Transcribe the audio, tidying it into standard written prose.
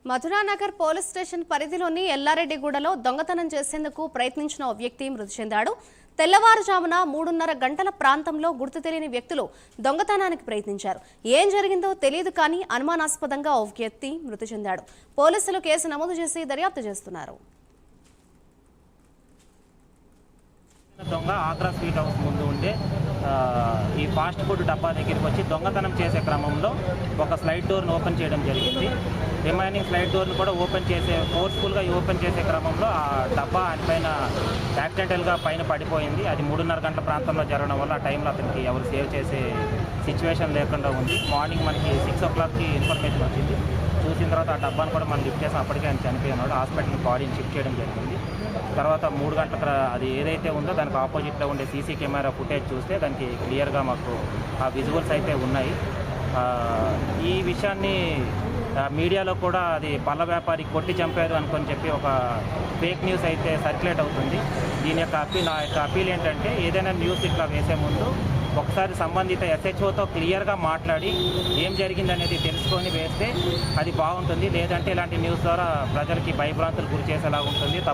Madhuranagar police station పరిధిలోని ఎల్లారెడ్డిగూడలో దొంగతనం చేసేందుకు ప్రయత్నించిన ఓ వ్యక్తి మృతి చెందాడు. తెల్లవారుజామున 3:30 గంటల ప్రాంతంలో గుర్తు తెలియని వ్యక్తులు దొంగతనానికి ప్రయత్నించారు. ఏం జరిగిందో తెలియదు కానీ అనుమానాస్పదంగా ఓ వ్యక్తి మృతి చెందాడు. పోలీసులు కేసు నమోదు చేసి దర్యాప్తు చేస్తున్నారు. దొంగ ఆగ్రా స్వీట్ హౌస్ ముందు ఉండే ఈ ఫాస్ట్ ఫుడ్ డబ్బా దగ్గరికి వచ్చి దొంగతనం చేసే క్రమంలో ఒక స్లైడ్ డోర్ను ఓపెన్ చేయడం జరిగింది. రిమైనింగ్ స్లైడ్ డోర్ను కూడా ఫోర్స్ఫుల్గా ఓపెన్ చేసే క్రమంలో ఆ డబ్బా ఆయన పైన యాక్సిడెంటల్గా పైన పడిపోయింది. అది 3:30 గంటల ప్రాంతంలో జరగడం వల్ల ఆ టైంలో అతనికి ఎవరు సేవ్ చేసే సిచ్యువేషన్ లేకుండా ఉంది. మార్నింగ్ మనకి 6 o'clockకి ఇన్ఫర్మేషన్ వచ్చింది. చూసిన తర్వాత ఆ డబ్బాను కూడా మనం లిఫ్ట్ చేసాం. అప్పటికే ఆయన చనిపోయినాడు. హాస్పిటల్కి బాడీని షిఫ్ట్ చేయడం జరిగింది. తర్వాత 3 గంటల అది ఏదైతే ఉందో దానికి ఆపోజిట్లో ఉండే సీసీ కెమెరా ఫుటేజ్ చూస్తే దానికి క్లియర్గా మాకు ఆ విజువల్స్ అయితే ఉన్నాయి. ఈ విషయాన్ని మీడియాలో కూడా అది పళ్ళ వ్యాపారి కొట్టి చంపారు అనుకొని చెప్పి ఒక ఫేక్ న్యూస్ అయితే సర్క్యులేట్ అవుతుంది. దీని యొక్క నా యొక్క అప్పీల్ ఏంటంటే ఏదైనా న్యూస్ ఇట్లా వేసే ముందు ఒకసారి సంబంధిత SHOతో క్లియర్గా మాట్లాడి ఏం జరిగింది అనేది తెలుసుకొని వేస్తే అది బాగుంటుంది. లేదంటే ఇలాంటి న్యూస్ ద్వారా ప్రజలకి భయభ్రాంతులు గురి చేసేలా ఉంటుంది.